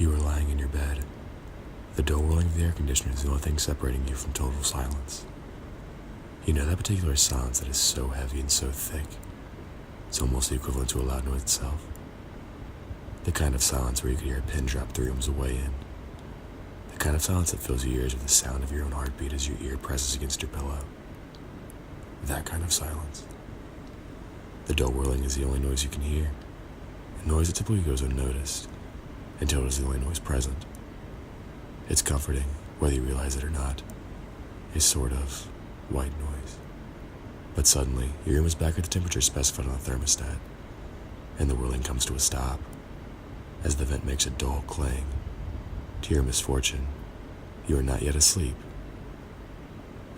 You are lying in your bed. The door whirling of the air conditioner is the only thing separating you from total silence. You know that particular silence that is so heavy and so thick, it's almost the equivalent to a loud noise itself. The kind of silence where you could hear a pin drop 3 rooms away in. The kind of silence that fills your ears with the sound of your own heartbeat as your ear presses against your pillow. That kind of silence. The door whirling is the only noise you can hear, a noise that typically goes unnoticed, until it is the only noise present. It's comforting, whether you realize it or not. A sort of white noise. But suddenly, your room is back at the temperature specified on the thermostat, and the whirling comes to a stop, as the vent makes a dull clang. To your misfortune, you are not yet asleep,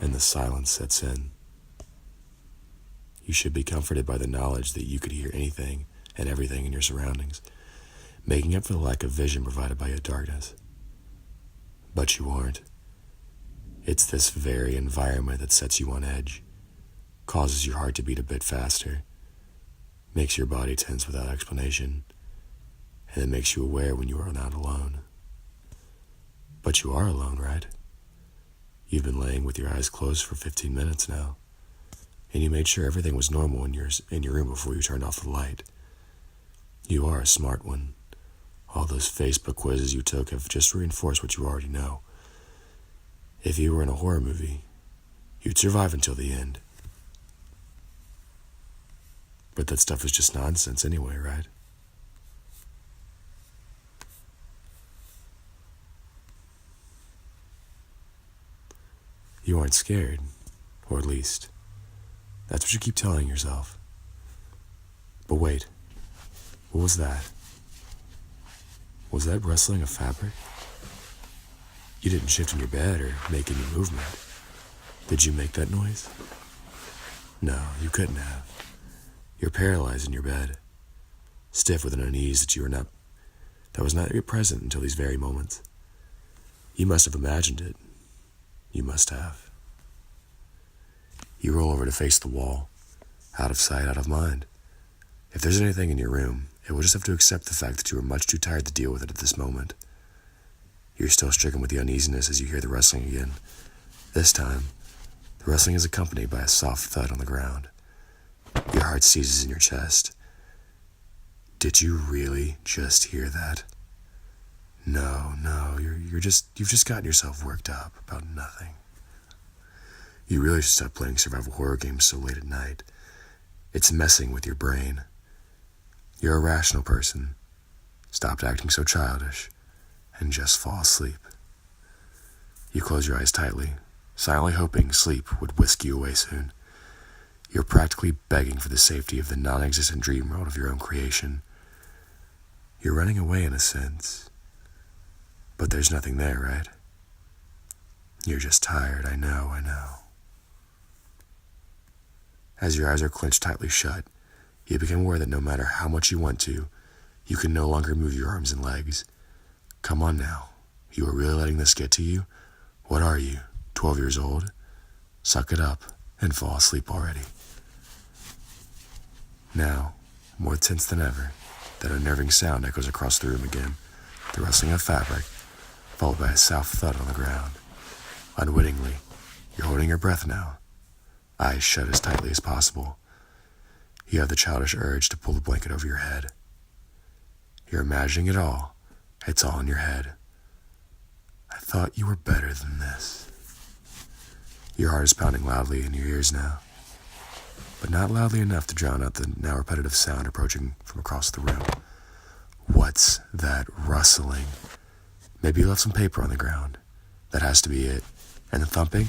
and the silence sets in. You should be comforted by the knowledge that you could hear anything and everything in your surroundings, making up for the lack of vision provided by your darkness. But you aren't. It's this very environment that sets you on edge, causes your heart to beat a bit faster, makes your body tense without explanation, and it makes you aware when you are not alone. But you are alone, right? You've been laying with your eyes closed for 15 minutes now, and you made sure everything was normal in your room before you turned off the light. You are a smart one. All those Facebook quizzes you took have just reinforced what you already know. If you were in a horror movie, you'd survive until the end. But that stuff is just nonsense anyway, right? You aren't scared, or at least, that's what you keep telling yourself. But wait, what was that? Was that rustling of fabric? You didn't shift in your bed or make any movement. Did you make that noise? No, you couldn't have. You're paralyzed in your bed, stiff with an unease that was not yet present until these very moments. You must have imagined it. You must have. You roll over to face the wall, out of sight, out of mind. If there's anything in your room, it will just have to accept the fact that you are much too tired to deal with it at this moment. You're still stricken with the uneasiness as you hear the rustling again. This time, the rustling is accompanied by a soft thud on the ground. Your heart seizes in your chest. Did you really just hear that? No, you've just gotten yourself worked up about nothing. You really should stop playing survival horror games so late at night. It's messing with your brain. You're a rational person. Stop acting so childish and just fall asleep. You close your eyes tightly, silently hoping sleep would whisk you away soon. You're practically begging for the safety of the non-existent dream world of your own creation. You're running away in a sense, but there's nothing there, right? You're just tired, I know. As your eyes are clenched tightly shut, you become aware that no matter how much you want to, you can no longer move your arms and legs. Come on now. You are really letting this get to you? What are you, 12 years old? Suck it up and fall asleep already. Now, more tense than ever, that unnerving sound echoes across the room again, the rustling of fabric, followed by a soft thud on the ground. Unwittingly, you're holding your breath now, eyes shut as tightly as possible. You have the childish urge to pull the blanket over your head. You're imagining it all. It's all in your head. I thought you were better than this. Your heart is pounding loudly in your ears now, but not loudly enough to drown out the now repetitive sound approaching from across the room. What's that rustling? Maybe you left some paper on the ground. That has to be it. And the thumping?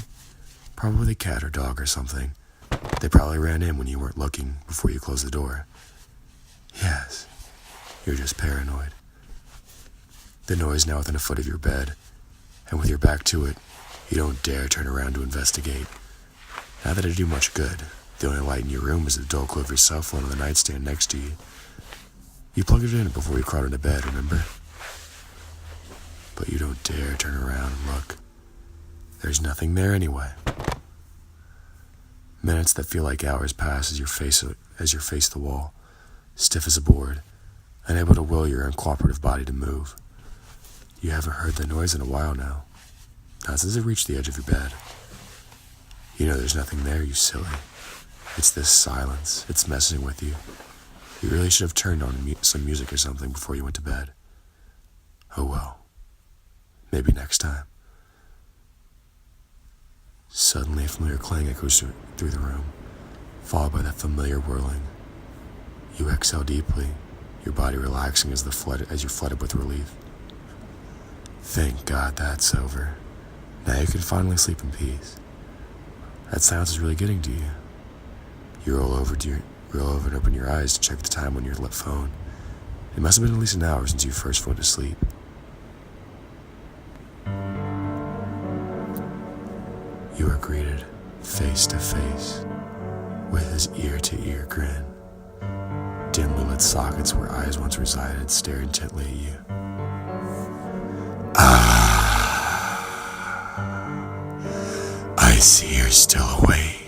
Probably a cat or dog or something. They probably ran in when you weren't looking before you closed the door. Yes, you're just paranoid. The noise now within a foot of your bed, and with your back to it, you don't dare turn around to investigate. Not that it'd do much good. The only light in your room is the dull glow of your cell phone on the nightstand next to you. You plugged it in before you crawled into bed, remember? But you don't dare turn around and look. There's nothing there anyway. Minutes that feel like hours pass as you face the wall, stiff as a board, unable to will your uncooperative body to move. You haven't heard that noise in a while now. Not since it reached the edge of your bed. You know there's nothing there, you silly. It's this silence. It's messing with you. You really should have turned on some music or something before you went to bed. Oh well. Maybe next time. Suddenly a familiar clang echoes through the room, followed by that familiar whirling. You exhale deeply, your body relaxing as you're flooded with relief. Thank God that's over. Now you can finally sleep in peace. That silence is really getting to you. You roll over and open your eyes to check the time on your phone. It must have been at least an hour since you first went to sleep. You are greeted face to face with his ear-to-ear grin. Dimly lit sockets where eyes once resided stare intently at you. I see you're still awake.